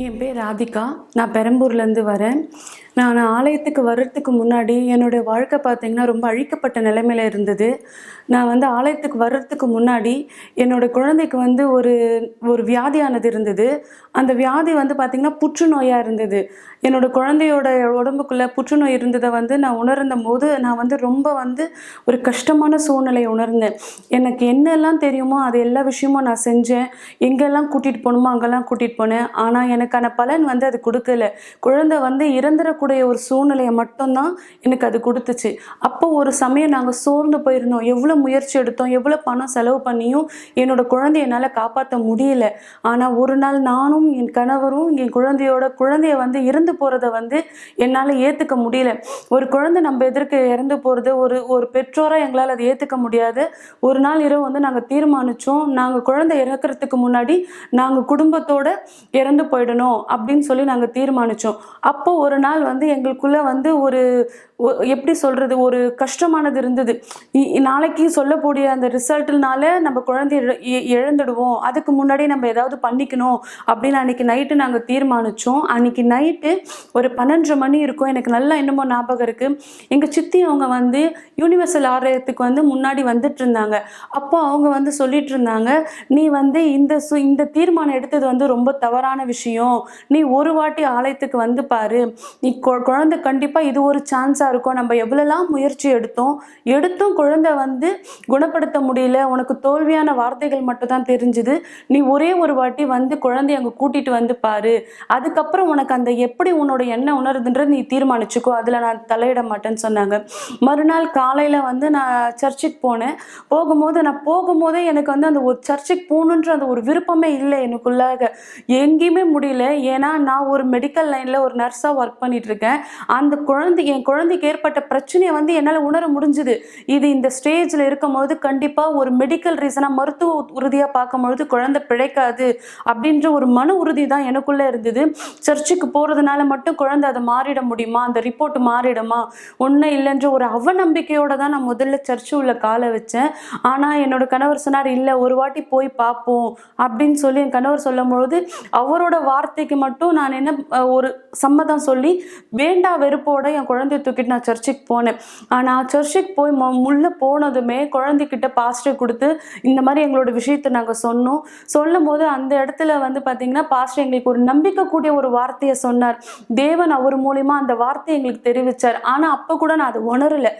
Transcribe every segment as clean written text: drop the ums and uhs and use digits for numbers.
என் பேர் ராதிகா. நான் பெரம்பூர்லேருந்து வரேன். நான் ஆலயத்துக்கு வர்றதுக்கு முன்னாடி என்னுடைய வாழ்க்கை பார்த்தீங்கன்னா, ரொம்ப அழிக்கப்பட்ட நிலைமையில இருந்தது. நான் வந்து ஆலயத்துக்கு வர்றதுக்கு முன்னாடி, என்னோட குழந்தைக்கு வந்து ஒரு ஒரு வியாதியானது இருந்தது. அந்த வியாதி வந்து பார்த்தீங்கன்னா, புற்றுநோயா இருந்தது. என்னோட குழந்தையோட உடம்புக்குள்ள புற்றுநோய் இருந்தத வந்து நான் உணர்ந்தபோது, நான் வந்து ரொம்ப வந்து ஒரு கஷ்டமான சூழ்நிலைய உணர்ந்தேன். எனக்கு என்னெல்லாம் தெரியுமோ, அது எல்லா விஷயமும் நான் செஞ்சேன். எங்கெல்லாம் கூட்டிட்டு போணுமோ, அங்கெல்லாம் கூட்டிட்டு போனேன். ஆனா, எனக்கான பலன் வந்து அது குடுக்கல. குழந்தை வந்து இறந்துறக்கூடிய ஒரு சூழ்நிலைய மட்டும் தான் எனக்கு அது குடுத்துச்சு. அப்போ ஒரு சமயம் நாங்க சோர்ந்து போயிருந்தோம். எவ்வளோ முயற்சி எடுத்தோம், எவ்வளோ பணம் செலவு பண்ணியும் என்னோட குழந்தைய என்னால காப்பாத்த முடியல. ஆனா, ஒரு நாள் நானும், என் கணவரும் என் குழந்தைய வந்து இறந்து போறத வந்து என்னால ஏத்துக்க முடியல. ஒரு குழந்தை நம்ம எதிர்க்க இறந்து போறது ஒரு ஒரு பெற்றோரா எங்களால அத ஏத்துக்க முடியாது. ஒரு நாள் இரவு வந்து நாங்க தீர்மானிச்சோம். நாங்க குழந்தை இறக்கறதுக்கு முன்னாடி நாங்க குடும்பத்தோட இறந்து போயிடணும் அப்படின்னு சொல்லி நாங்க தீர்மானிச்சோம். அப்போ ஒரு நாள் வந்து எங்களுக்குள்ள வந்து ஒரு எப்படி சொல்றது? ஒரு கஷ்டமானது இருந்தது. நாளைக்கு சொல்லக்கூடிய அந்த ரிசல்ட்னால நம்ம குழந்தைய இழந்துடுவோம். அதுக்கு முன்னாடி நம்ம ஏதாவது பண்ணிக்கணும் அப்படின்னு அன்னைக்கு நைட்டு நாங்க தீர்மானிச்சோம். அன்னைக்கு நைட்டு ஒரு 12:30 மணி இருக்கும். எனக்கு நல்லா என்னமோ ஞாபகம் இருக்கு. எங்க சித்தி அவங்க வந்து யூனிவர்சல் ஆலயத்துக்கு வந்து முன்னாடி வந்துட்டு இருந்தாங்க. அப்போ அவங்க வந்து சொல்லிட்டு இருந்தாங்க, "நீ வந்து இந்த தீர்மானம் எடுத்தது வந்து ரொம்ப தவறான விஷயம். நீ ஒரு வாட்டி ஆலயத்துக்கு வந்து பாரு. நீ குழந்தை கண்டிப்பா இது ஒரு சான்ஸா இருக்கும். நம்ம எவ்வளவுலாம் முயற்சி எடுத்தும் குழந்தை வந்து குணப்படுத்த முடியல. உனக்கு தோல்வியான வார்த்தைகள் மட்டும் தான் தெரிஞ்சுது. நீ ஒரே ஒரு வாட்டி வந்து குழந்தைய அங்க கூட்டிட்டு வந்து பாரு. அதுக்கப்புறம் உனக்கு அந்த எப்படி உன்னோட எண்ணம் உணருதுன்றது நீ தீர்மானிச்சுக்கோ. அதுல நான் தலையிட மாட்டேன்னு சொன்னாங்க." மறுநாள் காலையில வந்து நான் சர்ச்சுக்கு போனேன். நான் போகும்போதே எனக்கு வந்து அந்த ஒரு சர்ச்சுக்கு போகணுன்ற அந்த ஒரு விருப்பமே இல்லை எனக்குள்ளாக. எங்கேயுமே முடியல. ஏன்னா நான் ஒரு மெடிக்கல் லைன்ல ஒரு நர்ஸா ஒர்க் பண்ணிட்டு இருக்கேன். என் குழந்தைக்கு ஏற்பட்ட பிரச்சனையை வந்து என்னால உணர முடிஞ்சுது. இது இந்த ஸ்டேஜ்ல இருக்கும்போது கண்டிப்பா ஒரு மெடிக்கல் ரீசனா மருத்துவ உறுதியா பார்க்கும்பொழுது குழந்தை பிழைக்காது அப்படின்ற ஒரு மன உறுதி தான் எனக்குள்ள இருந்தது. சர்ச்சுக்கு போறதுனால மட்டும் குழந்தை அதை மாறிட முடியுமா? அந்த ரிப்போர்ட் மாறிடுமா? ஒன்றும் இல்லைன்ற ஒரு அவநம்பிக்கையோட தான் நான் முதல்ல சர்ச்சு உள்ள காலை வச்சேன். ஆனா என்னோட கணவர் சொன்னார், "இல்ல ஒரு வாட்டி போய் பார்ப்போம்" அப்படின்னு சொல்லி என் கணவர் சொல்லும்பொழுது அவரோட வார்த்தைக்கு மட்டும் நான் என்ன ஒரு சம்மதம் சொல்லி வேண்டா வெறுப்போட என் குழந்தைய தூக்கிட்டு நான் சர்ச்சுக்கு போனேன். ஆனால் சர்ச்சுக்கு போய் உள்ள போனதுமே குழந்தைகிட்ட பாஸ்டர் கொடுத்து இந்த மாதிரி எங்களோட விஷயத்தை நாங்கள் சொன்னோம். சொல்லும் போது அந்த இடத்துல வந்து பார்த்தீங்கன்னா பாஸ்டர் எங்களுக்கு ஒரு நம்பிக்கை கூடிய ஒரு வார்த்தையை சொன்னார். தேவன் அவர் மூலியமா அந்த வார்த்தையை எங்களுக்கு தெரிவித்தார். ஆனால் அப்போ கூட நான் அதை உணரலை.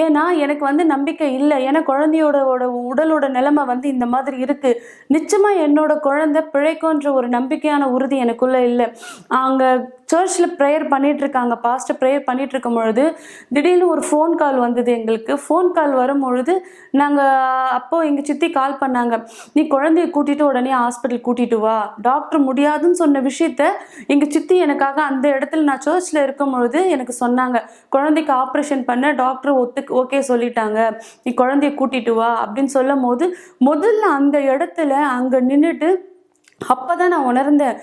ஏன்னா எனக்கு வந்து நம்பிக்கை இல்லை. ஏன்னா குழந்தையோட உடலோட நிலைமை வந்து இந்த மாதிரி இருக்கு. நிச்சயமா என்னோட குழந்தை பிழைக்கும்ன்ற ஒரு நம்பிக்கையான உறுதி எனக்குள்ள இல்லை. அங்கே சர்ச்சில் ப்ரேயர் பண்ணிட்டு இருக்காங்க. பாஸ்டர் ப்ரேயர் பண்ணிட்டு இருக்கும் பொழுது திடீர்னு ஒரு ஃபோன் கால் வந்தது எங்களுக்கு. ஃபோன் கால் வரும்பொழுது அப்போ எங்கள் சித்தி கால் பண்ணாங்க, "நீ குழந்தைய கூட்டிட்டு உடனே ஹாஸ்பிட்டல் கூட்டிட்டு வா." டாக்டர் முடியாதுன்னு சொன்ன விஷயத்த எங்கள் சித்தி எனக்காக அந்த இடத்துல நான் சர்ச்சில் இருக்கும் பொழுது எனக்கு சொன்னாங்க. "குழந்தைக்கு ஆப்ரேஷன் பண்ண டாக்டர் ஓகே சொல்லிட்டாங்க. நீ குழந்தைய கூட்டிட்டு வா" அப்படின்னு சொல்லும் போது முதல்ல அந்த இடத்துல அங்கே நின்றுட்டு அப்பதான் நான் உணர்ந்தேன்,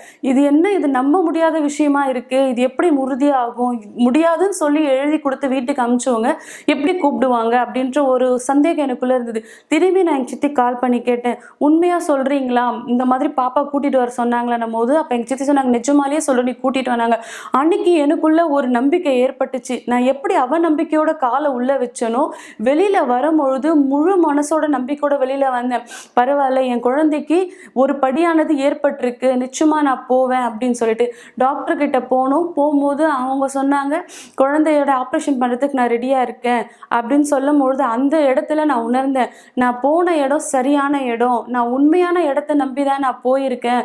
இது நம்ப முடியாத விஷயமா இருக்கு. இது எப்படி உறுதியாகும்? முடியாதுன்னு சொல்லி எழுதி கொடுத்து வீட்டுக்கு அனுப்பிச்சவங்க எப்படி கூப்பிடுவாங்க அப்படின்ற ஒரு சந்தேகம் எனக்குள்ள இருந்தது. திரும்பி நான் எங்க சித்தி கால் பண்ணி கேட்டேன், "உண்மையா சொல்றீங்களா? இந்த மாதிரி பாப்பா கூட்டிட்டு வர சொன்னாங்களான்னும் போது அப்ப எங்க சித்தி சொன்னாங்க, "நிஜமாலேயே சொல்லு, நீ கூட்டிட்டு வந்தாங்க." அன்னைக்கு எனக்குள்ள ஒரு நம்பிக்கை ஏற்பட்டுச்சு. நான் எப்படி அவநம்பிக்கையோட காலை உள்ள வச்சனோ வெளியில வரும்பொழுது முழு மனசோட நம்பிக்கையோட வெளியில வந்தேன். பரவாயில்ல, என் குழந்தைக்கு ஒரு படியானது ஏற்பட்டிருக்கு, நிச்சயமா நான் போவேன் அப்படின்னு சொல்லிட்டு டாக்டர் கிட்ட போகும்போது அவங்க சொன்னாங்க, "குழந்தையோட ஆப்ரேஷன் பண்றதுக்கு நான் ரெடியா இருக்கேன்" அப்படின்னு சொல்லும்பொழுது அந்த இடத்துல நான் உணர்ந்தேன், நான் போன இடம் சரியான இடம். நான் உண்மையான இடத்தை நம்பிதான் நான் போயிருக்கேன்.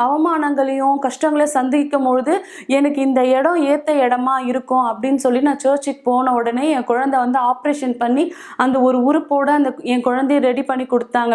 அவமானங்களையும் கஷ்டங்களையும் சந்திக்கும் பொழுது எனக்கு இந்த இடம் ஏத்த இடமா இருக்கும் அப்படின்னு சொல்லி நான் சர்ச்சுக்கு போன உடனே என் குழந்தை வந்து ஆப்ரேஷன் பண்ணி அந்த ஒரு உறுப்போட என் குழந்தைய ரெடி பண்ணி கொடுத்தாங்க.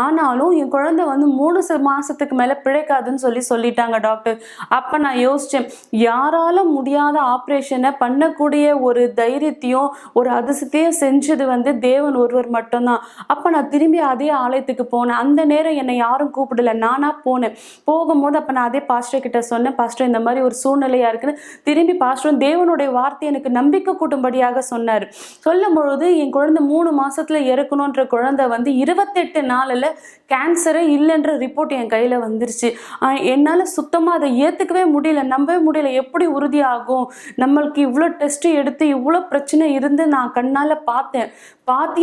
ஆனாலும் என் குழந்தை வந்து 3 மாசத்துக்கு மேல பிழைக்காதுன்னு சொல்லிட்டாங்க டாக்டர். அப்ப நான் யோசிச்சேன், யாரால முடியாத ஆப்ரேஷனை பண்ணக்கூடிய ஒரு தைரியத்தையும் ஒரு அதிசயத்தையும் செஞ்சது வந்து தேவன் ஒருவர் மட்டும்தான். அப்ப நான் திரும்பி அதே ஆலயத்துக்கு போனேன். அந்த நேரம் என்னை யாரும் கூப்பிடல, நானா போனேன். போகும்போது அப்ப நான் அதே பாஸ்டர் கிட்ட சொன்னேன், "பாஸ்டர் இந்த மாதிரி ஒரு சூழ்நிலையா இருக்குன்னு." திரும்பி பாஸ்டர் தேவனுடைய வார்த்தை எனக்கு நம்பிக்கை கூட்டும்படியாக சொன்னார். சொல்லும் பொழுது என் குழந்தை 3 மாசத்துல இறக்கணுன்ற குழந்தை வந்து 28 நாளில் கேன்சரே இல்லைன்ற ரிப்போர்ட் ரிப்போர்ட் என் கையில் வந்துருச்சு. என்னால் சுத்தமாக அதை ஏற்றுக்கவே முடியல, நம்பவே முடியல. எப்படி உறுதியாகும்? நம்மளுக்கு இவ்வளோ டெஸ்ட்டு எடுத்து இவ்வளோ பிரச்சனை இருந்து நான் கண்ணால் பார்த்து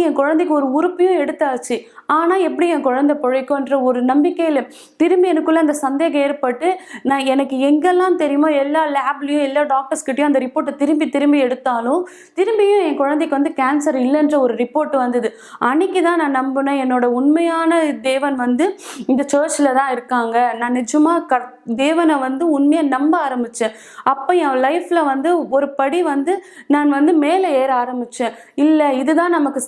என் குழந்தைக்கு ஒரு உறுப்பையும் எடுத்தாச்சு. ஆனால் எப்படி என் குழந்தை பிழைக்கும்ன்ற ஒரு நம்பிக்கையில் திரும்பி எனக்குள்ளே அந்த சந்தேகம் ஏற்பட்டு, நான் எனக்கு எங்கெல்லாம் தெரியுமோ எல்லா லேப்லேயும் எல்லா டாக்டர்ஸ்கிட்டையும் அந்த ரிப்போர்ட்டை திரும்பி எடுத்தாலும் திரும்பியும் என் குழந்தைக்கு வந்து கேன்சர் இல்லைன்ற ஒரு ரிப்போர்ட் வந்தது. அன்னைக்கு தான் நான் நம்பினேன், என்னோட உண்மையான தேவன் வந்து இந்த சர்ச்சில் தான் இருக்காங்க. நான் நிஜமாக தேவனை வந்து உண்மையாக நம்ப ஆரம்பித்தேன். அப்போ என் லைஃப்பில் வந்து ஒரு படி வந்து நான் வந்து மேலே ஏற ஆரம்பித்தேன். இல்லை, இதுதான் நமக்கு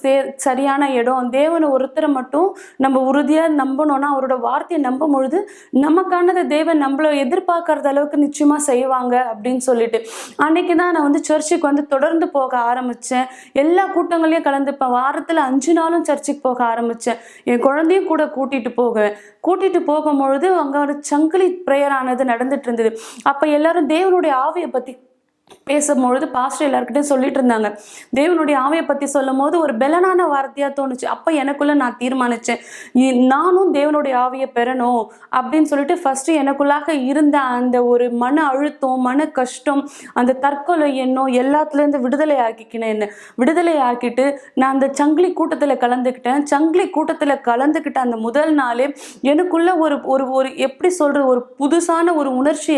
சரியான இடம். தேவனை ஒருத்தரை மட்டும் நம்ம உறுதியாக நம்பணும்னா, அவரோட வார்த்தையை நம்பும் பொழுது நமக்கானதை தேவன் நம்மள எதிர்பார்க்கறது அளவுக்கு நிச்சயமாக செய்வாங்க அப்படின்னு சொல்லிட்டு அன்னைக்கு தான் நான் வந்து சர்ச்சுக்கு வந்து தொடர்ந்து போக ஆரம்பித்தேன். எல்லா கூட்டங்களையும் கலந்துப்பேன். வாரத்தில் 5 நாளும் சர்ச்சுக்கு போக ஆரம்பித்தேன். என் குழந்தையும் கூட கூட்டிட்டு போகும்பொழுது அங்கே ஒரு சங்கிலி ப்ரேயர் ஆனது நடந்துட்டு இருந்தது. அப்போ எல்லாரும் தேவனுடைய ஆவியை பற்றி பேசும்பொழுது பாஸ்டர் எல்லாருக்கிட்டையும் சொல்லிட்டு இருந்தாங்க. தேவனுடைய ஆவியை பற்றி சொல்லும் போது ஒரு பெலனான வார்த்தையாக தோணுச்சு. அப்போ எனக்குள்ளே நான் தீர்மானித்தேன், நானும் தேவனுடைய ஆவியை பெறணும் அப்படின்னு சொல்லிட்டு ஃபஸ்ட்டு எனக்குள்ளாக இருந்த அந்த ஒரு மன அழுத்தம், மன கஷ்டம், அந்த தற்கொலை எண்ணம் எல்லாத்துலேருந்து விடுதலை ஆக்கிட்டு நான் அந்த சங்கிலி கூட்டத்தில் கலந்துக்கிட்டேன். சங்கிலி கூட்டத்தில் கலந்துக்கிட்ட அந்த முதல் நாளே எனக்குள்ள ஒரு எப்படி சொல்கிறது, ஒரு புதுசான ஒரு உணர்ச்சி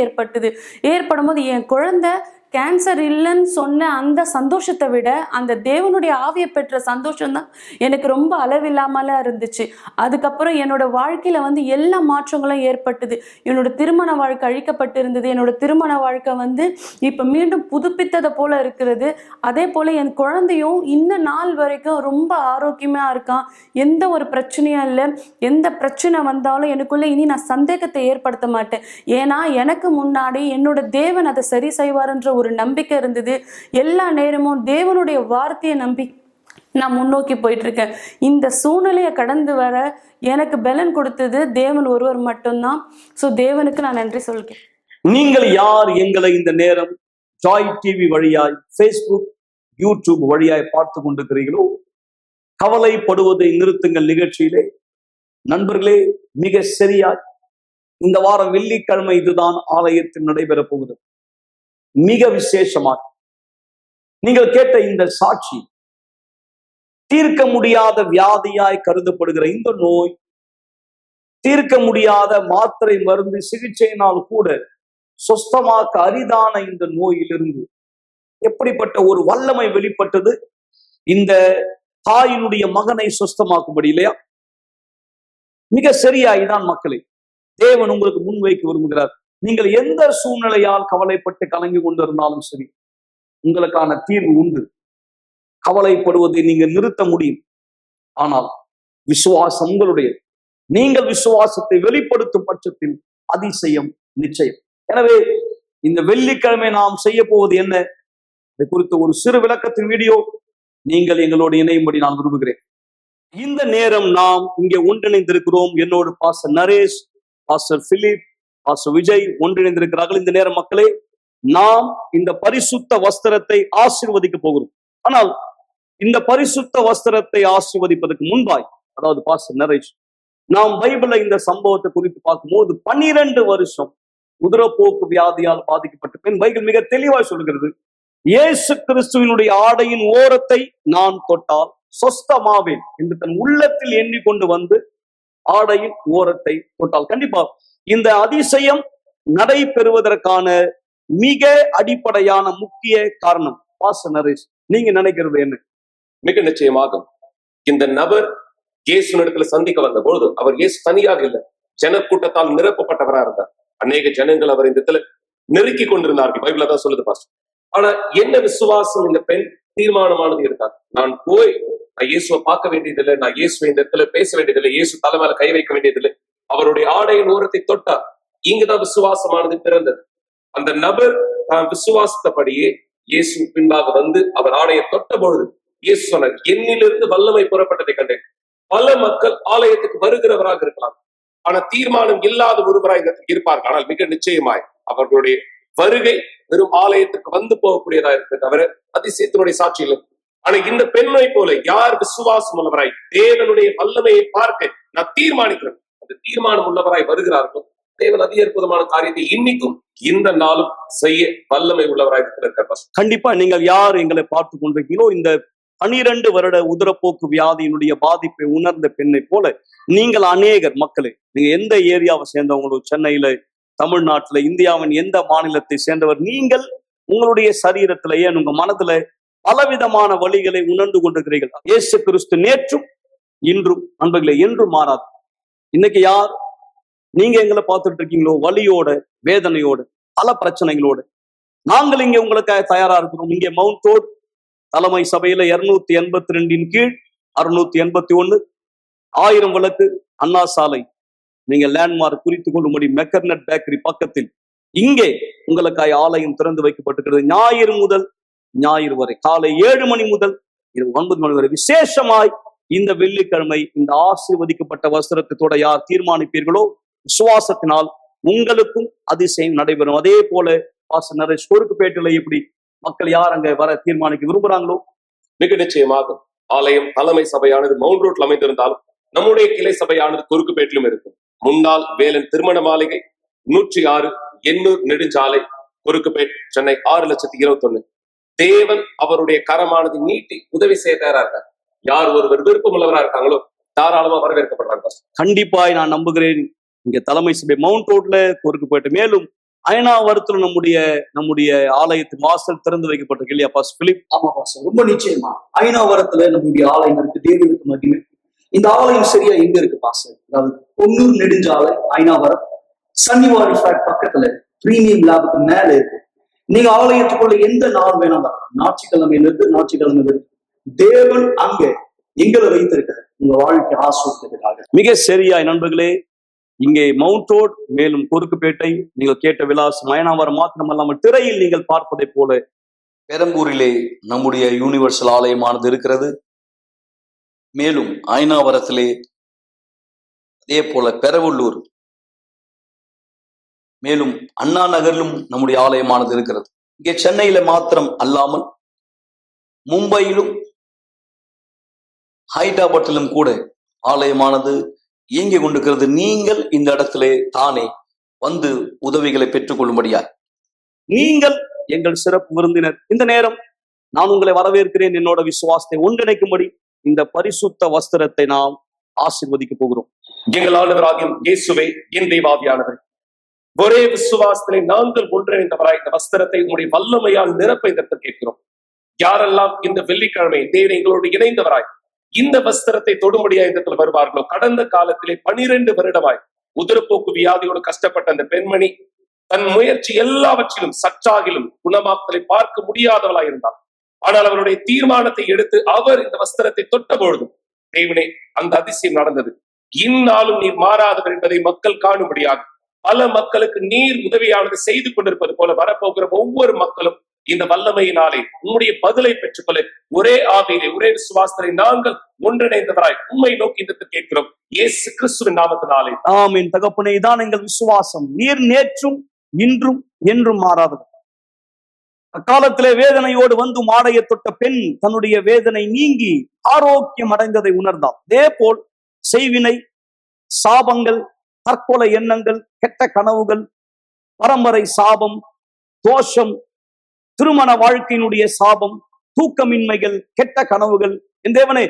ஏற்படும் போது என் குழந்தை கேன்சர் இல்லைன்னு சொன்ன அந்த சந்தோஷத்தை விட அந்த தேவனுடைய ஆவியை பெற்ற சந்தோஷம் தான் எனக்கு ரொம்ப அளவில்லாமல இருந்துச்சு. அதுக்கப்புறம் என்னோட வாழ்க்கையில் வந்து எல்லா மாற்றங்களும் ஏற்பட்டது. என்னோட திருமண வாழ்க்கை அழிக்கப்பட்டு இருந்தது. என்னோட திருமண வாழ்க்கை வந்து இப்போ மீண்டும் புதுப்பித்ததை போல இருக்கிறது. அதே போல் என் குழந்தையும் இந்த நாள் வரைக்கும் ரொம்ப ஆரோக்கியமாக இருக்கான். எந்த ஒரு பிரச்சனையும் இல்லை. எந்த பிரச்சனை வந்தாலும் எனக்குள்ளே இனி நான் சந்தேகத்தை ஏற்படுத்த மாட்டேன். ஏன்னா எனக்கு முன்னாடி என்னோட தேவன் அதை சரி செய்வார்ன்ற ஒரு நம்பிக்கை இருந்தது. எல்லா நேரமும் தேவனுடைய வார்த்தையை நம்பி நான் முன்னோக்கி போயிட்டு இருக்கேன். இந்த சூழ்நிலையை கடந்து வர எனக்கு பலன் கொடுத்தது தேவன் ஒருவர் மட்டும்தான். ஸோ தேவனுக்கு நான் நன்றி சொல்கிறேன். நீங்கள் யார் எங்களை இந்த நேரம் ஜாய் டிவி வழியாய், ஃபேஸ்புக், யூடியூப் வழியாய் பார்த்து கொண்டிருக்கிறீர்களோ, கவலைப்படுவதை நிறுத்துங்கள் நிகழ்ச்சியிலே நண்பர்களே, மிக சரியாய் இந்த வாரம் வெள்ளிக்கிழமை இதுதான் ஆலயத்தில் நடைபெற போகிறது. மிக விசேஷமாக நீங்கள் கேட்ட இந்த சாட்சி, தீர்க்க முடியாத வியாதியாய் கருதப்படுகிற இந்த நோய், தீர்க்க முடியாத மாத்திரை மருந்து சிகிச்சையினால் கூட சொஸ்தமாக்க அரிதான இந்த நோயிலிருந்து எப்படிப்பட்ட ஒரு வல்லமை வெளிப்பட்டது இந்த தாயினுடைய மகனை சொஸ்தமாக்கும்படி இல்லையா? மிக சரியாய்தான் மக்களே தேவன் உங்களுக்கு முன்வைக்க விரும்புகிறார். நீங்கள் எந்த சூழ்நிலையால் கவலைப்பட்டு கலங்கி கொண்டிருந்தாலும் சரி, உங்களுக்கான தீர்வு உண்டு. கவலைப்படுவதை நீங்கள் நிறுத்த முடியும். ஆனால் விசுவாசம் உங்களுடைய, நீங்கள் விசுவாசத்தை வெளிப்படுத்தும் பட்சத்தில் அதிசயம் நிச்சயம். எனவே இந்த வெள்ளிக்கிழமை நாம் செய்ய போவது என்ன, இதை குறித்து ஒரு சிறு விளக்கத்தின் வீடியோ நீங்கள் எங்களோடு இணையும்படி நான் விரும்புகிறேன். இந்த நேரம் நாம் இங்கே ஒன்றிணைந்திருக்கிறோம். என்னோடு pastor Naresh, pastor Philip, pastor Vijay ஒன்றிணைந்திருக்கிறார்கள். இந்த நேரம் மக்களே, நாம் இந்த பரிசுத்த வஸ்திரத்தை ஆசீர்வதிக்க போகிறோம். ஆனால் இந்த பரிசுத்த வஸ்திரத்தை ஆசீர்வதிப்பதற்கு முன்பாய், அதாவது பாஸ்டர் நரேஷ், நாம் பைபிள்ல இந்த சம்பவத்தை குறித்து பார்க்கும்போது 12 வருஷம் உதிரப்போக்கு வியாதியால் பாதிக்கப்பட்ட பெண், பைபிள் மிக தெளிவாய் சொல்கிறது, இயேசு கிறிஸ்துவினுடைய ஆடையின் ஓரத்தை நான் தொட்டால் சொஸ்தமாவேன் என்று தன் உள்ளத்தில் எண்ணிக்கொண்டு வந்து ஆடையின் ஓரத்தை தொட்டால். கண்டிப்பா இந்த அதிசயம் நடைபெறுவதற்கான மிக அடிப்படையான முக்கிய காரணம் பாஸ்டர் நரேஷ், நீங்க நினைக்கிறது என்ன? மிக நிச்சயமாக இந்த நபர் இயேசுவினிடத்துல சந்திக்க வந்த பொழுது அவர் இயேசு தனியாக இல்லை, ஜனக்கூட்டத்தால் நிரப்பப்பட்டவரா இருந்தார். அநேக ஜனங்கள் அவர் இந்த இடத்துல நெருக்கி கொண்டிருந்தார்கள். பைபிள்ல தான் சொல்லுது பாஸ்டர். ஆனா என்ன விசுவாசம் இந்த பெண் தீர்மானமானது இருந்தார். நான் இயேசுவை பார்க்க வேண்டியதில்லை, நான் இயேசுவை இந்த இடத்துல பேச வேண்டியதில்லை, இயேசு தலை மேல கை வைக்க வேண்டியதில்லை, அவருடைய ஆடையின் ஓரத்தை தொட்டார். இங்குதான் விசுவாசமானது பிறந்தது. அந்த நபர் விசுவாசத்தபடியே இயேசு பின்பாக வந்து அவர் ஆடையை தொட்ட பொழுது இயேசு சொன்னார், என்னிலிருந்து வல்லமை புறப்பட்டதை கண்டேன். பல மக்கள் ஆலயத்துக்கு வருகிறவராக இருக்கலாம், ஆனா தீர்மானம் இல்லாத ஒருவராக இருப்பார்கள். ஆனால் மிக நிச்சயமாய் அவர்களுடைய வருகை வெறும் ஆலயத்துக்கு வந்து போகக்கூடியதா இருக்கிறது தவிர அதிசயத்தினுடைய சாட்சி இல்லை. ஆனா இந்த பெண்ணை போல யார் விசுவாசம் உள்ளவராய் தேவனுடைய வல்லமையை பார்க்க நான் தீர்மானிக்கிறேன், அந்த தீர்மானம் உள்ளவராய் வருகிறார்களோ தேவன் அதி அற்புதமான காரியத்தை இன்னைக்கும் இந்த நாளும் செய்ய வல்லமை உள்ளவராய் இருக்கிறார். கண்டிப்பா நீங்கள் யார் எங்களை பார்த்து கொண்டிருக்கீங்களோ, இந்த 12 வருட உதரப்போக்கு வியாதியினுடைய பாதிப்பை உணர்ந்த பெண்ணை போல நீங்கள் அநேகர் மக்களே, நீங்க எந்த ஏரியாவை சேர்ந்தவங்களோ, சென்னையில, தமிழ்நாட்டுல, இந்தியாவின் எந்த மாநிலத்தை சேர்ந்தவர், நீங்கள் உங்களுடைய சரீரத்துல ஏன் உங்க மனதுல பலவிதமான வழிகளை உணர்ந்து கொண்டிருக்கிறீர்கள். இயேசு கிறிஸ்து நேற்றும் இன்றும் அன்பர்களே என்றும் மாறாது. இன்னைக்கு யார் நீங்க எங்களை பார்த்துட்டு இருக்கீங்களோ, வலியோட, வேதனையோட, பல பிரச்சனைகளோட, நாங்கள் இங்க உங்களுக்காக தயாரா இருக்கிறோம். இங்கே மவுண்ட் ரோட் தலைமை சபையில 282 கீழ் 681 1000 விளக்கு அண்ணா சாலை, நீங்க லேண்ட்மார்க் குறித்து கொள்ளும்படி மெக்கர்னட் பேக்கரி பக்கத்தில் இங்கே உங்களுக்காக ஆலயம் திறந்து வைக்கப்பட்டிருக்கிறது. ஞாயிறு முதல் ஞாயிறு வரை காலை 7 மணி முதல் இரவு 9 மணி வரை விசேஷமாய் இந்த வெள்ளிக்கிழமை இந்த ஆசீர்வதிக்கப்பட்ட வஸ்திரத்தோட யார் தீர்மானிப்பீர்களோ, விசுவாசத்தினால் உங்களுக்கும் அதிசயம் நடைபெறும். அதே போல நரேஷ் கொருக்குப்பேட்டையில எப்படி மக்கள் யார் அங்க வர தீர்மானிக்க விரும்புறாங்களோ, மிக நிச்சயமாக ஆலயம் தலைமை சபையானது மவுண்ட் ரோட்ல அமைந்திருந்தாலும் நம்முடைய கிளை சபையானது கொருக்குப்பேட்டிலும் இருக்கும். முன்னாள் வேலன் திருமண மாளிகை 106 எண்ணூர் நெடுஞ்சாலை, கொருக்குப்பேட், சென்னை 6,21,000. தேவன் அவருடைய கரமானது நீட்டி உதவி செய்ய தயாரா இருக்கார். யார் ஒருவர் விருப்பம் உள்ளவரா இருக்காங்களோ தாராளமா வரவேற்கப்படுறாங்க. கண்டிப்பாய் நான் நம்புகிறேன். இங்க தலைமை சபை மவுண்ட் ரோட்ல கொருக்குப்பேட்டு, மேலும் அயனாவரத்துல நம்முடைய ஆலயத்தின் வாசல் திறந்து வைக்கப்பட்டிருக்கு இல்லையா பாஸ் பிலிப்? ஆமா பாஸ்டர், ரொம்ப நிச்சயமா அயனாவரத்துல நம்முடைய ஆலயம் இருக்கு. தேவனுக்கு மகிமை. இந்த ஆலயம் சரியா எங்க இருக்கு பாஸ்டர்? அதாவது பொன்னூர் நெடுஞ்சாலை, அயனாவரம், சன்னிவாரி ஃபேட் பக்கத்துல பிரீமியம் லேபுக்கு மேல இருக்கு. நீங்க ஆலயத்துக்குள்ள எந்த நாள் வேணாம் வரலாம். ஞாயிற்றுக்கிழமையில இருந்து ஞாயிற்றுக்கிழமை இருக்கு. தேவன் அங்க எங்களை வைத்திருக்கிறார் உங்க வாழ்க்கை ஆசீர்வதிக்கிறதுக்காக. மிக சரியாய் நண்பர்களே, இங்கே மவுண்ட் ரோட், மேலும் கொருக்குப்பேட்டை, நீங்கள் கேட்ட விலாசம் அயனாவரம் மாத்திரமல்லாமல் திரையில் நீங்கள் பார்ப்பதை போல பெரம்பூரிலே நம்முடைய யூனிவர்சல் ஆலயமானது இருக்கிறது. மேலும் அயனாவரத்திலே, அதே போல பெரவள்ளூர், மேலும் அண்ணா நகரிலும் நம்முடைய ஆலயமானது இருக்கிறது. இங்கே சென்னையில மாத்திரம் அல்லாமல் மும்பையிலும் ஹைதராபாத்திலும் கூட ஆலயமானது இயங்கிக் கொண்டிருக்கிறது. நீங்கள் இந்த இடத்திலே தானே வந்து உதவிகளை பெற்றுக் கொள்ளும்படியா நீங்கள் எங்கள் சிறப்பு விருந்தினர். இந்த நேரம் நான் உங்களை வரவேற்கிறேன். என்னோட விசுவாசத்தை ஒன்றிணைக்கும்படி இந்த பரிசுத்த வஸ்திரத்தை நாம் ஆசீர்வதிக்க போகிறோம். எங்கள் ஆண்டவராகிய இயேசுவே, என் தெய்வாவியானவர், ஒரே விசுவாசத்திலே நாங்கள் ஒன்றிணைந்தவராய் இந்த வஸ்திரத்தை உங்களுடைய வல்லமையால் நிரப்ப இந்த கேட்கிறோம். யாரெல்லாம் இந்த வெள்ளிக்கிழமை தேவன் எங்களோடு இணைந்தவராய் இந்த வஸ்திரத்தை தொடும்படியா இந்த வருவார்களோ, கடந்த காலத்திலே 12 வருடமாய் உதிரப்போக்கு வியாதியோடு கஷ்டப்பட்ட அந்த பெண்மணி தன் முயற்சி எல்லாவற்றிலும் சற்றாகிலும் குணமாக்கலை பார்க்க முடியாதவளாய் இருந்தார். ஆனால் அவருடைய தீர்மானத்தை எடுத்து அவர் இந்த வஸ்திரத்தை தொட்ட பொழுதும் தேவனே அந்த அதிசயம் நடந்தது. இந்நாளும் நீர் மாறாதவர் என்பதை மக்கள் காணும்படியாக பல மக்களுக்கு நீர் உதவியானது செய்து கொண்டிருப்பது போல வரப்போகிற ஒவ்வொரு மக்களும் இந்த வல்லமையினாலே உம்முடைய பதிலை பெற்றுக்கொள்ள ஒரே ஆவியிலே ஒரே விசுவாசத்தை நாங்கள் ஒன்றிணைந்தவராய் உம்மை நோக்கி இந்த கேட்கிறோம், இயேசு கிறிஸ்துவின் நாமத்தினாலே ஆமென். தகப்பனே, இதான் எங்கள் விசுவாசம். நீர் நேற்றும் இன்றும் என்றும் மாறாதவர். அக்காலத்திலே வேதனையோடு வந்து மாடையை தொட்ட பெண் தன்னுடைய வேதனை நீங்கி ஆரோக்கியம் அடைந்ததை உணர்ந்தார். அதே போல் செய்வினை, சாபங்கள், தற்கொலை எண்ணங்கள், கெட்ட கனவுகள், பரம்பரை சாபம், தோஷம், திருமண வாழ்க்கையினுடைய சாபம், தூக்கமின்மைகள், கெட்ட கனவுகள், என் தேவனே,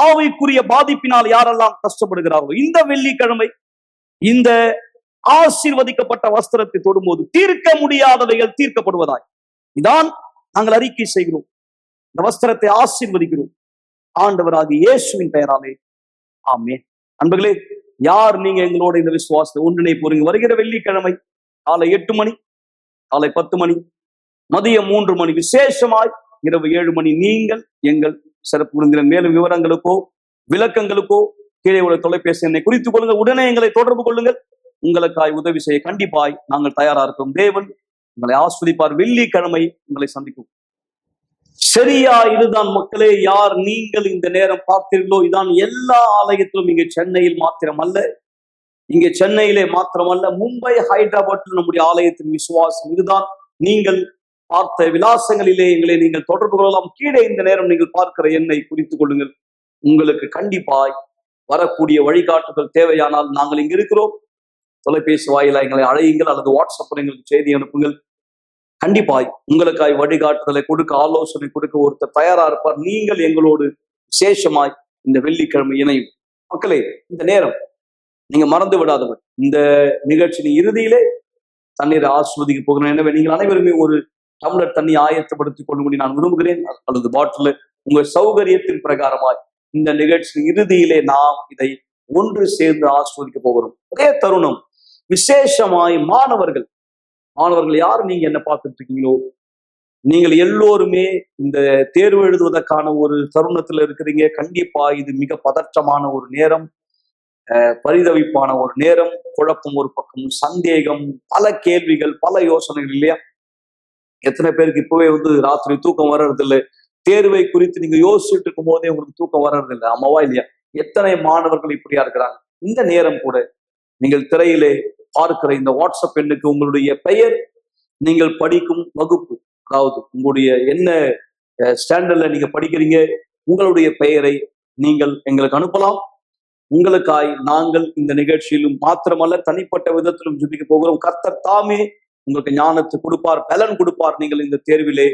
ஆவிக்குரிய பாதிப்பினால் யாரெல்லாம் கஷ்டப்படுகிறார்கள் இந்த வெள்ளிக்கிழமை இந்த ஆசீர்வதிக்கப்பட்ட வஸ்திரத்தை தொடும்போது தீர்க்க முடியாதவைகள் தீர்க்கப்படுவதாய் இதான் நாங்கள் அறிக்கை செய்கிறோம். இந்த வஸ்திரத்தை ஆசீர்வதிக்கிறோம் ஆண்டவராகிய இயேசுவின் பெயராலே, ஆமென். அன்பர்களே, யார் நீங்க எங்களோட இந்த விசுவாசத்தை ஒன்றிணை போறீங்க? வருகிற வெள்ளிக்கிழமை காலை 8 மணி, காலை 10 மணி, மதியம் 3 மணி, விசேஷமாய் இரவு 7 மணி நீங்கள் எங்கள் சிறப்பு விருந்தினர். மேலும் விவரங்களுக்கோ விளக்கங்களுக்கோ கீழே உள்ள தொலைபேசி எண்ணை குறித்துக் கொள்ளுங்கள். உடனே எங்களை தொடர்பு கொள்ளுங்கள். உங்களுக்காய் உதவி செய்ய கண்டிப்பாய் நாங்கள் தயாரா இருக்கிறோம். தேவன் உங்களை ஆஸ்வதிப்பார். வெள்ளிக்கிழமை உங்களை சந்திக்கும். சரியா? இதுதான் மக்களே, யார் நீங்கள் இந்த நேரம் பார்த்தீர்களோ, இதான் எல்லா ஆலயத்திலும். இங்கே சென்னையில் மாத்திரமல்ல, இங்கே சென்னையிலே மாத்திரமல்ல, மும்பை, ஹைதராபாத்தில் நம்முடைய ஆலயத்தின் விசுவாசம் இதுதான். நீங்கள் பார்த்த விலாசங்களிலே எங்களை நீங்கள் தொடர்பு கொள்ளலாம். கீழே இந்த நேரம் நீங்கள் பார்க்கிற எண்ணை குறித்துக் கொள்ளுங்கள். உங்களுக்கு கண்டிப்பாய் வரக்கூடிய வழிகாட்டுதல் தேவையானால் நாங்கள் இங்கு இருக்கிறோம். தொலைபேசி வாயிலா எங்களை அழையுங்கள் அல்லது வாட்ஸ்அப்பில் எங்களுக்கு செய்தி அனுப்புங்கள். கண்டிப்பாய் உங்களுக்காய் வழிகாட்டுதலை கொடுக்க, ஆலோசனை கொடுக்க ஒருத்தர் தயாரா இருப்பார். நீங்கள் எங்களோடு விசேஷமாய் இந்த வெள்ளிக்கிழமை இணையும். மக்களே, இந்த நேரம் நீங்க மறந்து விடாதவர். இந்த நிகழ்ச்சியின் இறுதியிலே தண்ணீரை ஆஸ்வதிக்க போகிறோம். எனவே நீங்கள் அனைவருமே ஒரு டம்ளர் தண்ணி ஆயத்தப்படுத்திக் கொள்ளும்படி நான் விரும்புகிறேன். அல்லது பாட்டில் உங்கள் சௌகரியத்தின் பிரகாரமாய் இந்த நிகழ்ச்சியின் இறுதியிலே நாம் இதை ஒன்று சேர்ந்து ஆஸ்வதிக்க போகிறோம். அதே தருணம் விசேஷமாய் மாணவர்கள் யார் நீங்க என்ன பார்த்துட்டு இருக்கீங்களோ, நீங்கள் எல்லோருமே இந்த தேர்வு எழுதுவதற்கான ஒரு தருணத்துல இருக்கிறீங்க. கண்டிப்பா இது மிக பதற்றமான ஒரு நேரம், பரிதவிப்பான ஒரு நேரம், குழப்பம் ஒரு பக்கம், சந்தேகம், பல கேள்விகள், பல யோசனைகள் இல்லையா? எத்தனை பேருக்கு இப்பவே ராத்திரி தூக்கம் வர்றது இல்லை? தேர்வை குறித்து நீங்க யோசிச்சுட்டு இருக்கும் போதே உங்களுக்கு தூக்கம் வர்றது இல்லை, அம்மாவா இல்லையா? எத்தனை மாணவர்கள் இப்படியா இருக்கிறாங்க? இந்த நேரம் கூட நீங்கள் திரையிலே பார்க்கிற இந்த வாட்ஸ்அப் எண்ணுக்கு உங்களுடைய பெயர், நீங்கள் படிக்கும் வகுப்பு, அதாவது உங்களுடைய என்ன ஸ்டாண்டர்ட்ல நீங்க படிக்கிறீங்க, உங்களுடைய பெயரை நீங்கள் எங்களுக்கு அனுப்பலாம். உங்களுக்காய் நாங்கள் இந்த நிகழ்ச்சியிலும் மாத்திரமல்ல தனிப்பட்ட விதத்திலும் ஜெபிக்க போகிறோம். கர்த்தர் தாமே உங்களுக்கு ஞானத்தை கொடுப்பார், பலன் கொடுப்பார். நீங்கள் இந்த தேர்விலே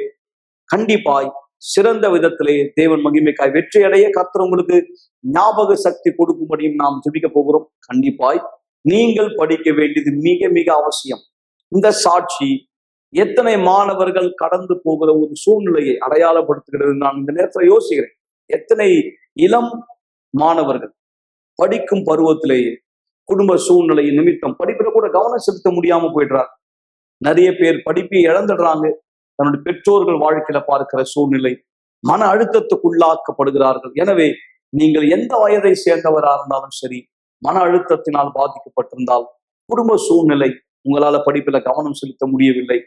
கண்டிப்பாய் சிறந்த விதத்திலே தேவன் மகிமைக்காய் வெற்றி அடைய கர்த்தர் உங்களுக்கு ஞாபக சக்தி கொடுக்கும்படியும் நாம் ஜெபிக்க போகிறோம். கண்டிப்பாய் நீங்கள் படிக்க வேண்டியது மிக மிக அவசியம். இந்த சாட்சி எத்தனை மாணவர்கள் கடந்து போகிற ஒரு சூழ்நிலையை அடையாளப்படுத்துகிறது. நான் இந்த நேரத்தில் யோசிக்கிறேன், எத்தனை இளம் மாணவர்கள் படிக்கும் பருவத்திலேயே குடும்ப சூழ்நிலை நிமித்தம் படிப்புல கூட கவனம் செலுத்த முடியாம போயிடுறாங்க. நிறைய பேர் படிப்பை இழந்துடுறாங்க. தன்னுடைய பெற்றோர்கள் வாழ்க்கையில பார்க்கிற சூழ்நிலை, மன அழுத்தத்துக்குள்ளாக்கப்படுகிறார்கள். எனவே நீங்கள் எந்த வயதை சேர்ந்தவராக இருந்தாலும் சரி, மன அழுத்தத்தினால் பாதிக்கப்பட்டிருந்தால், குடும்ப சூழ்நிலை உங்களால படிப்புல கவனம் செலுத்த முடியவில்லை,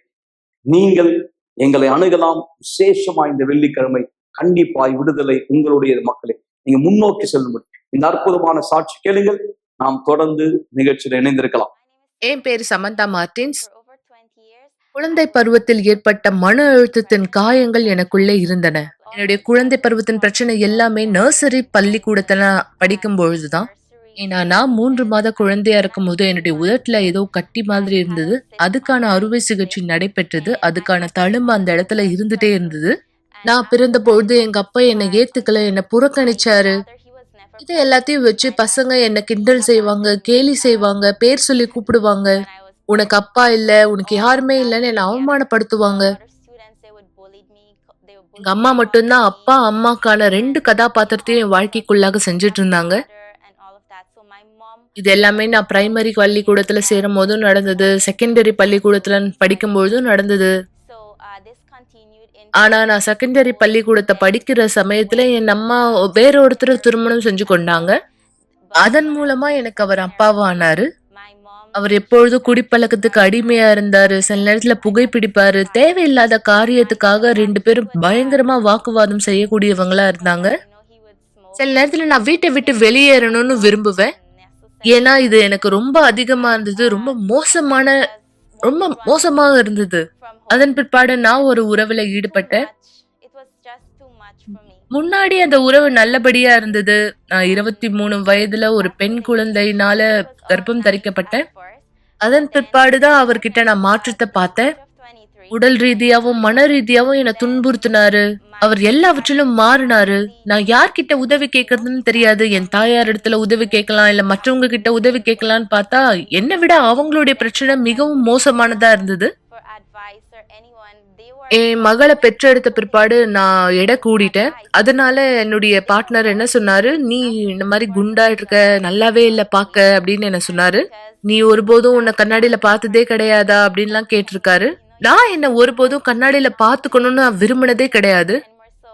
நீங்கள் எங்களை அணுகலாம். விசேஷமா இந்த வெள்ளிக்கிழமை கண்டிப்பாய் விடுதலை உங்களுடைய மக்களே. நீங்க முன்னோக்கி செல்லும்படி இந்த அற்புதமான சாட்சி கேளுங்கள். நாம் தொடர்ந்து நிகழ்ச்சியில் இணைந்திருக்கலாம். என் பேர் சமந்தா மார்டின்ஸ். குழந்தை பருவத்தில் ஏற்பட்ட மன அழுத்தத்தின் காயங்கள் எனக்குள்ளே இருந்தன. என்னுடைய குழந்தை பருவத்தின் பிரச்சனை எல்லாமே நர்சரி பள்ளிக்கூடத்துல படிக்கும் பொழுதுதான். ஏன்னா நான் 3 மாத குழந்தையா இருக்கும் போது என்னுடைய உதட்டுல ஏதோ கட்டி மாதிரி இருந்தது. அதுக்கான அறுவை சிகிச்சை நடைபெற்றது. அதுக்கான தழும்பு அந்த இடத்துல இருந்துட்டே இருந்தது. நான் பிறந்த பொழுது எங்க அப்பா என்னை ஏத்துக்கல, என்னை புறக்கணிச்சாரு. இது எல்லாத்தையும் வச்சு பசங்க என்ன கிண்டல் செய்வாங்க, கேலி செய்வாங்க, பேர் சொல்லி கூப்பிடுவாங்க. உனக்கு அப்பா இல்ல, உனக்கு யாருமே இல்லைன்னு என்னை அவமானப்படுத்துவாங்க. எங்க அம்மா மட்டும்தான் அப்பா அம்மாக்கான 2 கதாபாத்திரத்தையும் என் வாழ்க்கைக்குள்ளாக செஞ்சுட்டு இருந்தாங்க. இது எல்லாமே நான் பிரைமரி பள்ளிக்கூடத்துல சேரும் போதும் நடந்தது, செகண்டரி பள்ளிக்கூடத்துல படிக்கும் பொழுதும் நடந்தது. ஆனா நான் செகண்டரி பள்ளிக்கூடத்தை படிக்கிற சமயத்துல என் அம்மா வேற ஒருத்தர் திருமணம் செஞ்சு கொண்டாங்க. அதன் மூலமா எனக்கு அவர் அப்பாவா ஆனாரு. அவர் எப்பொழுதும் குடிப்பழக்கத்துக்கு அடிமையா இருந்தாரு. சில நேரத்துல புகைப்பிடிப்பாரு. தேவையில்லாத காரியத்துக்காக 2 பேரும் பயங்கரமா வாக்குவாதம் செய்யக்கூடியவங்களா இருந்தாங்க. சில நேரத்துல நான் வீட்டை விட்டு வெளியேறணும்னு விரும்புவேன். ஏன்னா இது எனக்கு ரொம்ப அதிகமா இருந்தது. ரொம்ப மோசமாக இருந்தது. அதன் பிற்பாடு நான் ஒரு உறவுல ஈடுபட்டேன். முன்னாடி அந்த உறவு நல்லபடியா இருந்தது. நான் 23 வயதுல ஒரு பெண் குழந்தையினால கர்ப்பம் தரிக்கப்பட்டேன். அதன் பிற்பாடுதான் அவர்கிட்ட நான் மாற்றத்தை பார்த்தேன். உடல் ரீதியாவும் மன ரீதியாவும் என்னை துன்புறுத்தினாரு. அவர் எல்லாவற்றிலும் மாறினாரு. நான் யார்கிட்ட உதவி கேட்கறதுன்னு தெரியாது. என் தாயார் இடத்துல உதவி கேட்கலாம், இல்ல மற்றவங்க கிட்ட உதவி கேட்கலான்னு பார்த்தா என்னை விட அவங்களுடைய பிரச்சனை மிகவும் மோசமானதா இருந்தது. என் மகளை பெற்றெடுத்த பிற்பாடு நான் எடை கூடிட்டேன். அதனால என்னுடைய பார்ட்னர் என்ன சொன்னாரு, நீ இந்த மாதிரி குண்டா இருக்க, நல்லாவே இல்ல பாக்க அப்படின்னு என்ன சொன்னாரு. நீ ஒருபோதும் உன்னை கண்ணாடியில பார்த்ததே கிடையாதா அப்படின்லாம் கேட்டிருக்காரு. நான் என்ன ஒருபோதும் கண்ணாடியில பாத்துக்கணும்னு நான் விரும்பினதே கிடையாது.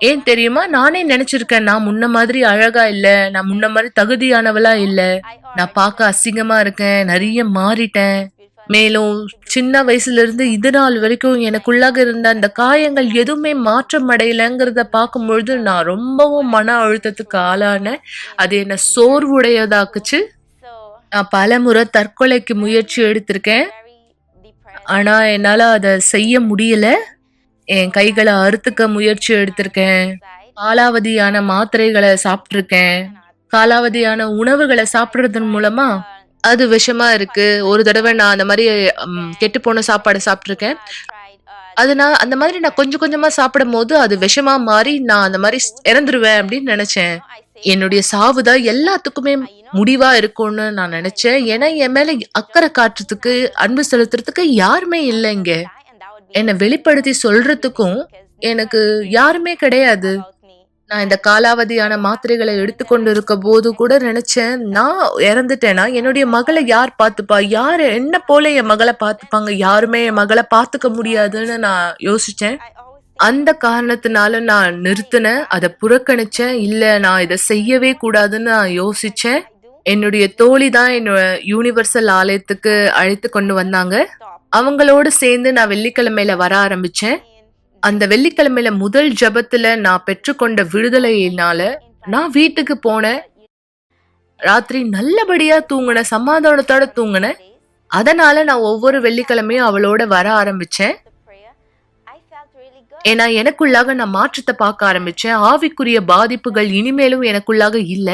ஏன் தெரியுமா, நானே நினைச்சிருக்கேன் நான் முன்ன மாதிரி அழகா இல்ல, நான் முன்ன மாதிரி தகுதியானவளா இல்ல, நான் பார்க்க அசிங்கமா இருக்கேன், நிறைய மாறிட்டேன். மேலும் சின்ன வயசுல இருந்து இது நாள் வரைக்கும் எனக்குள்ளாக இருந்த அந்த காயங்கள் எதுவுமே மாற்றம் அடையலைங்கிறத பார்க்கும்பொழுது நான் ரொம்பவும் மன அழுத்தத்துக்கு ஆளானேன். அது என்ன சோர்வுடையதாக்குச்சு. நான் பல முறை தற்கொலைக்கு முயற்சி எடுத்திருக்கேன். ஆனா என்னால அதை செய்ய முடியல. என் கைகளை அறுத்துக்க முயற்சி எடுத்திருக்கேன். காலாவதியான மாத்திரைகளை சாப்பிட்டிருக்கேன். காலாவதியான உணவுகளை சாப்பிடுறதன் மூலமா அது விஷமா இருக்கு. ஒரு தடவை நான் அந்த மாதிரி கெட்டு போன சாப்பாடு சாப்பிட்டிருக்கேன். அது நான் அந்த மாதிரி நான் கொஞ்சம் கொஞ்சமா சாப்பிடும் போது அது விஷமா மாறி நான் அந்த மாதிரி இறந்துருவேன் அப்படின்னு நினைச்சேன். என்னுடைய சாவுதான் எல்லாத்துக்குமே முடிவா இருக்கும்னு நான் நினைச்சேன். ஏன்னா என் மேல அக்கறை காட்டுறதுக்கு, அன்பு செலுத்துறதுக்கு யாருமே இல்லை இங்க. என்னை வெளிப்படுத்தி சொல்றதுக்கும் எனக்கு யாருமே கிடையாது. நான் இந்த காலாவதியான மாத்திரைகளை எடுத்துக்கொண்டு இருக்க போது கூட நினைச்சேன், நான் இறந்துட்டேன்னா என்னுடைய மகளை யார் பார்த்துப்பா? யாரு என்ன போல என் மகளை பார்த்துப்பாங்க? யாருமே என் மகளை பார்த்துக்க முடியாதுன்னு நான் யோசிச்சேன். அந்த காரணத்தினால நான் நிறுத்தினேன், அதை புறக்கணிச்சேன். இல்ல நான் இதை செய்யவே கூடாதுன்னு நான் யோசிச்சேன். என்னுடைய தோழி தான் என்னோட யூனிவர்சல் ஆலயத்துக்கு அழைத்து கொண்டு வந்தாங்க. அவங்களோட சேர்ந்து நான் வெள்ளிக்கிழமையில வர ஆரம்பிச்சேன். அந்த வெள்ளிக்கிழமையில முதல் ஜெபத்துல நான் பெற்றுக்கொண்ட விடுதலையினால நான் வீட்டுக்கு போனேன். ராத்திரி நல்லபடியா தூங்கினேன், சமாதானத்தோட தூங்கினேன். அதனால நான் ஒவ்வொரு வெள்ளிக்கிழமையும் அவளோட வர ஆரம்பிச்சேன். ஏன்னா எனக்குள்ளாக நான் மாற்றத்தை பார்க்க ஆரம்பிச்சேன். ஆவிக்குரிய பாதிப்புகள் இனிமேலும் எனக்குள்ளாக இல்ல.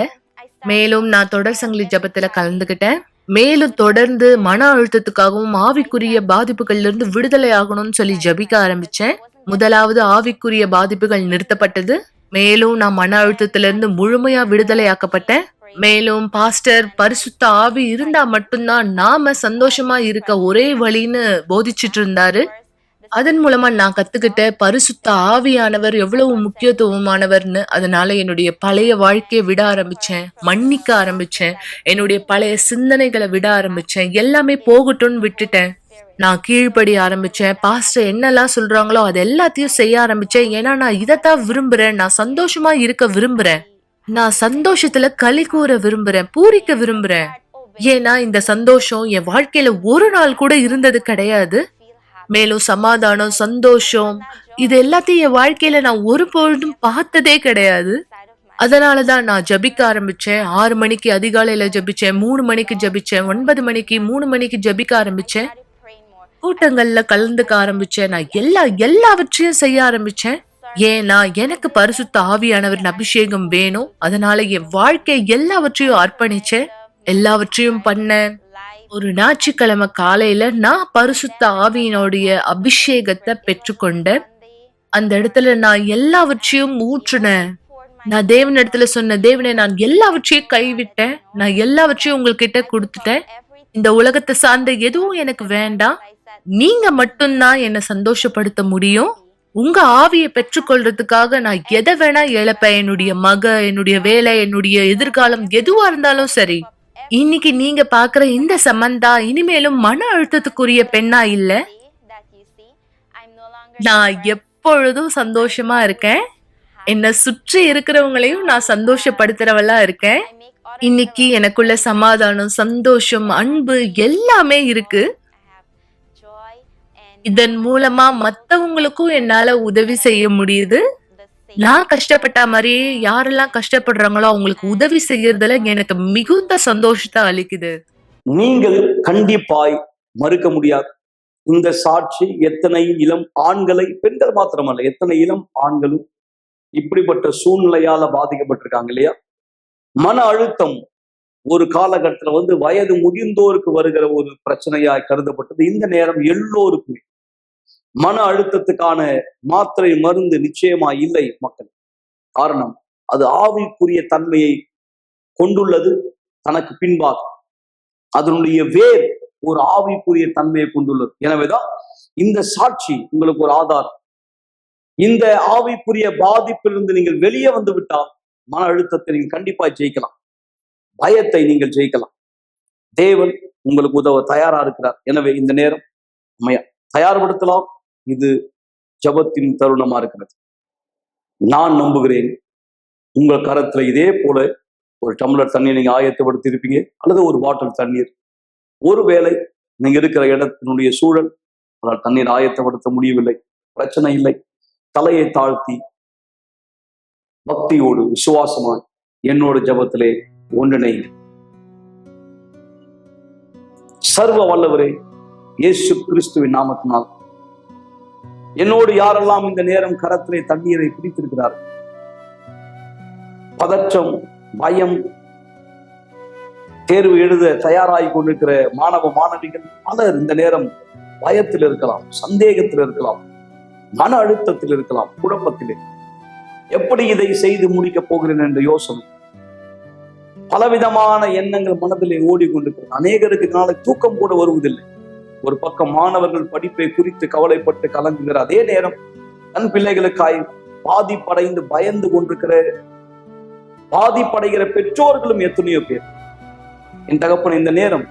மேலும் நான் தொடர் சங்கிலி ஜெபத்துல கலந்துகிட்டேன். மேலும் தொடர்ந்து மன அழுத்தத்துக்காகவும் ஆவிக்குரிய பாதிப்புகள்ல இருந்து விடுதலை ஆகணும்னு சொல்லி ஜெபிக்க ஆரம்பிச்சேன். முதலாவது ஆவிக்குரிய பாதிப்புகள் நிறுத்தப்பட்டது. மேலும் நான் மன அழுத்தத்திலிருந்து முழுமையா விடுதலையாக்கப்பட்டேன். மேலும் பாஸ்டர் பரிசுத்த ஆவி இருந்தா மட்டும்தான் நாம சந்தோஷமா இருக்க ஒரே வழின்னு போதிச்சுட்டு இருந்தாரு. அதன் மூலமா நான் கத்துக்கிட்ட பரிசுத்த ஆவியானவர் எவ்வளவு முக்கியத்துவமானவர்னு. அதனால என்னுடைய பழைய வாழ்க்கையை விட ஆரம்பிச்சேன், மன்னிக்க ஆரம்பிச்சேன், என்னுடைய பழைய சிந்தனைகளை விட ஆரம்பிச்சேன். எல்லாமே போகட்டும்னு விட்டுட்டேன். நான் கீழ்ப்படி ஆரம்பிச்சேன். பாஸ்டர் என்னெல்லாம் சொல்றாங்களோ அது எல்லாத்தையும் செய்ய ஆரம்பிச்சேன். ஏன்னா நான் இதைத்தான் விரும்புறேன். நான் சந்தோஷமா இருக்க விரும்புறேன். நான் சந்தோஷத்துல களி கூற விரும்புறேன், பூரிக்க விரும்புறேன். ஏன்னா இந்த சந்தோஷம் என் வாழ்க்கையில ஒரு நாள் கூட இருந்தது கிடையாது. மேலும் சமாதானம், சந்தோஷம் இது எல்லாத்தையும் என் வாழ்க்கையில நான் ஒருபொழுதும் பார்த்ததே கிடையாது. அதனாலதான் நான் ஜபிக்க ஆரம்பிச்சேன். 6 மணிக்கு அதிகாலையில ஜபிச்சேன், 3 மணிக்கு ஜபிச்சேன், 9 மணிக்கு 3 மணிக்கு ஜபிக்க ஆரம்பிச்சேன். கூட்டங்கள்ல கலந்துக்க ஆரம்பிச்சேன். நான் எல்லாவற்றையும் செய்ய ஆரம்பிச்சேன். ஏன்னா எனக்கு பரிசுத்த ஆவியானவரின் அபிஷேகம் வேணும். அதனால என் வாழ்க்கை எல்லாவற்றையும் அர்ப்பணிச்சேன், எல்லாவற்றையும் பண்ணேன். ஒரு ஞாயிற்றுக்கிழமை காலையில நான் பரிசுத்த ஆவியினுடைய அபிஷேகத்தை பெற்றுக்கொண்டேன். அந்த இடத்துல நான் எல்லாவற்றையும் ஊற்றுனேன். நான் தேவன் இடத்துல சொன்ன, தேவனே நான் எல்லாவற்றையும் கைவிட்டேன், நான் எல்லாவற்றையும் உங்ககிட்ட கொடுத்துட்டேன். இந்த உலகத்தை சார்ந்த எதுவும் எனக்கு வேண்டாம். நீங்க மட்டும்தான் என்னை சந்தோஷப்படுத்த முடியும். உங்க ஆவியை பெற்றுக்கொள்றதுக்காக நான் எதை வேணா இழப்பேன். என்னுடைய என்னுடைய வேலை, என்னுடைய எதிர்காலம் எதுவா இருந்தாலும் சரி. இன்னைக்கு நீங்க பாக்குற இந்த சமந்தா இனிமேலும் மன அழுத்தத்துக்குரிய பெண்ணா இல்ல. நான் எப்பொழுதும் சந்தோஷமா இருக்கேன். என்னை சுற்றி இருக்கிறவங்களையும் நான் சந்தோஷப்படுத்துறவளா இருக்கேன். இன்னைக்கு எனக்குள்ள சமாதானம், சந்தோஷம், அன்பு எல்லாமே இருக்கு. இதன் மூலமா மத்தவங்களுக்கும் என்னால உதவி செய்ய முடியுது. நான் கஷ்டப்பட்ட மாதிரி யாரெல்லாம் கஷ்டப்படுறாங்களோ அவங்களுக்கு உதவி செய்யறதுல எனக்கு மிகுந்த சந்தோஷத்தை அளிக்குது. நீங்கள் கண்டிப்பாய் மறுக்க முடியாது. இந்த சாட்சி எத்தனை இளம் ஆண்களை, பெண்கள் மாத்திரமல்ல, எத்தனை இளம் ஆண்களும் இப்படிப்பட்ட சூழ்நிலையால பாதிக்கப்பட்டிருக்காங்க இல்லையா? மன அழுத்தம் ஒரு காலகட்டத்துல வயது முதிர்ந்தோருக்கு வருகிற ஒரு பிரச்சனையாய் கருதப்பட்டது. இந்த நேரம் எல்லோருக்குமே மன அழுத்தத்துக்கான மாத்திரை மருந்து நிச்சயமா இல்லை மக்கள். காரணம், அது ஆவிக்குரிய தன்மையை கொண்டுள்ளது. தனக்கு பின்பாக அதனுடைய வேர் ஒரு ஆவிக்குரிய தன்மையை கொண்டுள்ளது. எனவேதான் இந்த சாட்சி உங்களுக்கு ஒரு ஆதாரம். இந்த ஆவிக்குரிய பாதிப்பிலிருந்து நீங்கள் வெளியே வந்து விட்டால் மன அழுத்தத்தை நீங்கள் கண்டிப்பா ஜெயிக்கலாம், பயத்தை நீங்கள் ஜெயிக்கலாம். தேவன் உங்களுக்கு உதவ தயாரா இருக்கிறார். எனவே இந்த நேரம் தயார்படுத்தலாம். இது ஜபத்தின் தருணமா இருக்கிறது. நான் நம்புகிறேன் உங்கள் கரத்துல இதே போல ஒரு டம்ளர் தண்ணீர் நீங்க ஆயத்தப்படுத்தி இருப்பீங்க, அல்லது ஒரு பாட்டில் தண்ணீர். ஒருவேளை நீங்க இருக்கிற இடத்தினுடைய சூழல் அதனால் தண்ணீர் ஆயத்தப்படுத்த முடியவில்லை, பிரச்சனை இல்லை. தலையை தாழ்த்தி பக்தியோடு விசுவாசமாய் என்னோட ஜபத்திலே ஒன்றிணை. சர்வ வல்லவரே, இயேசு கிறிஸ்துவின் நாமத்தினால் என்னோடு யாரெல்லாம் இந்த நேரம் கரத்திலே தண்ணீரை பிடித்திருக்கிறார்கள், பதற்றம், பயம், தேர்வு எழுத தயாராகி கொண்டிருக்கிற மாணவ மாணவிகள் பலர் இந்த நேரம் பயத்தில் இருக்கலாம், சந்தேகத்தில் இருக்கலாம், மன அழுத்தத்தில் இருக்கலாம், குழப்பத்திலே எப்படி இதை செய்து முடிக்கப் போகிறேன் என்ற யோசனை, பலவிதமான எண்ணங்கள் மனதிலே ஓடிக்கொண்டிருக்கிறது. அநேகருக்கு நாளை தூக்கம் கூட வருவதில்லை. ஒரு பக்கம் மாணவர்கள் படிப்பை குறித்து கவலைப்பட்டு கலங்குகிற அதே நேரம் தன் பிள்ளைகளுக்காய் பாதிப்படைந்து பயந்து கொண்டிருக்கிற பாதிப்படைகிற பெற்றோர்களும் எத்தனையோ பேர். என் தகப்பன், இந்த நேரம்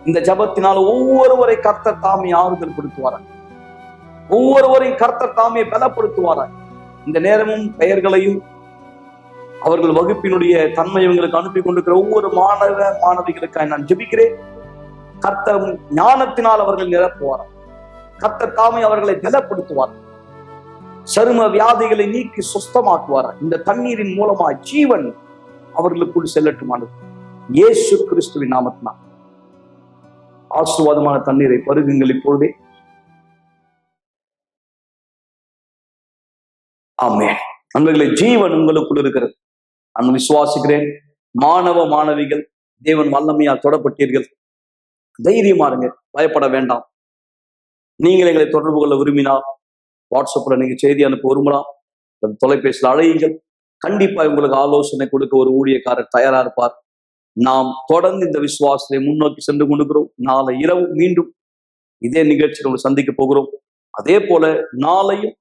இந்த ஜபத்தினால் ஒவ்வொருவரை கர்த்தர் தாமே ஆறுதல் படுத்துவாராய், ஒவ்வொருவரையும் கர்த்தர் தாமே பலப்படுத்துவாராய். இந்த நேரமும் பெயர்களையும் அவர்கள் வகுப்பினுடைய தன்மை இவங்களுக்கு அனுப்பி கொண்டிருக்கிற ஒவ்வொரு மாணவ மாணவிகளுக்காக நான் ஜெபிக்கிறேன். கர்த்தர் ஞானத்தினால் அவர்கள் நிரப்புவார், கர்த்தர் தாமே அவர்களை பலப்படுத்துவார், சரும வியாதிகளை நீக்கி சுஸ்தமாக்குவார். இந்த தண்ணீரின் மூலமா ஜீவன் அவர்களுக்குள் செல்லட்டுமானது இயேசு கிறிஸ்துவின் நாமத்தினால். ஆசீர்வாதமான தண்ணீரை பருகுங்கள் இப்பொழுதே. ஆமென். நண்பர்களே, ஜீவன் உங்களுக்குள் இருக்கிறது. நான் விசுவாசிக்கிறேன். மாணவ மாணவிகள் தேவன் வல்லமையால் தொடப்பட்டீர்கள். தைரியமா இருங்க, பயப்பட வேண்டாம். நீங்கள் எங்களை தொடர்பு கொள்ள விரும்பினால் வாட்ஸ்அப்ல நீங்க செய்தி அனுப்ப விரும்பலாம், தொலைபேசியில் அழையுங்கள். கண்டிப்பா உங்களுக்கு ஆலோசனை கொடுக்க ஒரு ஊழியக்காரர் தயாரா இருப்பார். நாம் தொடர்ந்து இந்த விசுவாசத்தை முன்னோக்கி சென்று கொண்டிருக்கிறோம். நாளை இரவு மீண்டும் இதே நிகழ்ச்சியில் நம்ம சந்திக்க போகிறோம். அதே போல நாளையும்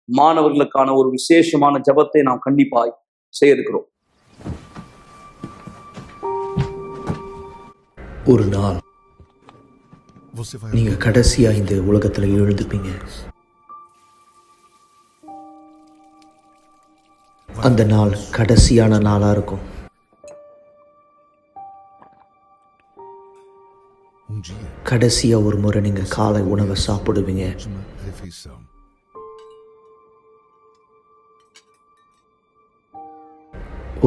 மாணவர்களுக்கான ஒரு விசேஷமான ஜபத்தை நாம் கண்டிப்பாய் செய்ய இருக்கிறோம். ஒரு நாள் நீங்க கடைசியா இந்த உலகத்துல எழுந்துப்பீங்க. அந்த நாள் கடைசியான நாளா இருக்கும். கடைசியா ஒரு முறை நீங்க காலை உணவை சாப்பிடுவீங்க.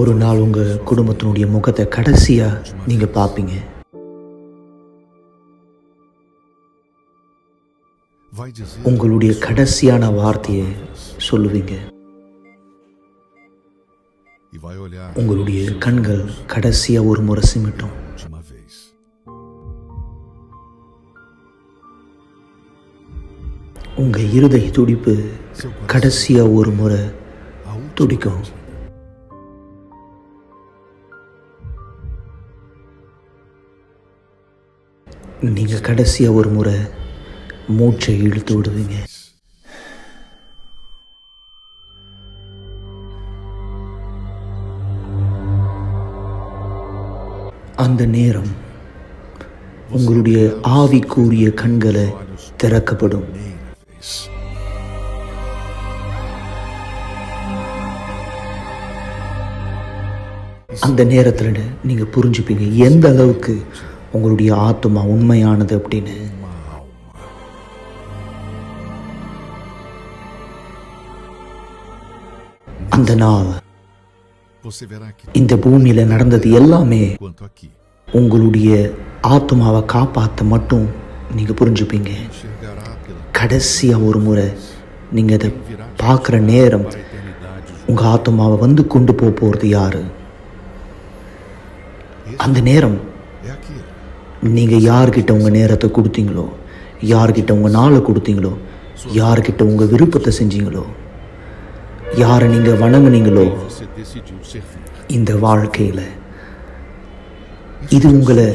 ஒரு நாள் உங்க குடும்பத்தினுடைய முகத்தை கடைசியா நீங்க பார்ப்பீங்க. உங்களுடைய கடைசியான வார்த்தையை சொல்லுவீங்க. உங்களுடைய கண்கள் கடைசியா ஒரு முறை சிமிட்டும். உங்க இருதய துடிப்பு கடைசியா ஒரு முறை துடிக்கும். நீங்க கடைசியா ஒரு முறை மூச்சை இழுத்து விடுவீங்க. அந்த நேரம் உங்களுடைய ஆவிக்குரிய கண்களை திறக்கப்படும். அந்த நேரத்தில் நீங்க புரிஞ்சுப்பீங்க எந்த அளவுக்கு உங்களுடைய ஆத்மா உண்மையானது அப்படின்னு. அந்த நாள் இந்த பூமியில நடந்தது எல்லாமே உங்களுடைய ஆத்மாவை காப்பாற்ற மட்டும் நீங்க புரிஞ்சுப்பீங்க. கடைசியா ஒரு முறை நீங்க அதை பார்க்குற நேரம் உங்க ஆத்மாவை வந்து கொண்டு போறது யாரு? அந்த நேரம் நீங்க யார்கிட்ட உங்க நேரத்தை கொடுத்தீங்களோ, யார்கிட்ட உங்க நாளை கொடுத்தீங்களோ, யார்கிட்ட உங்க விருப்பத்தை செஞ்சீங்களோ, யாரை நீங்க வணங்குனீங்களோ, இந்த வாழ்க்கையில இது உங்களை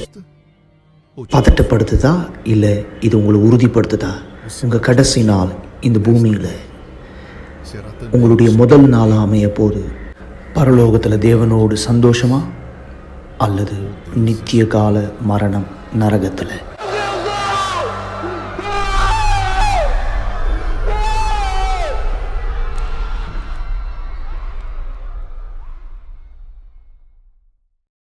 பதட்டப்படுத்துதா இல்ல இது உங்களை உறுதிப்படுத்துதா? உங்க கடைசி நாள் இந்த பூமியில உங்களுடைய முதல் நாளா அமைய போது பரலோகத்துல தேவனோடு சந்தோஷமா அல்லது நித்திய கால மரணம் நரகத்துல?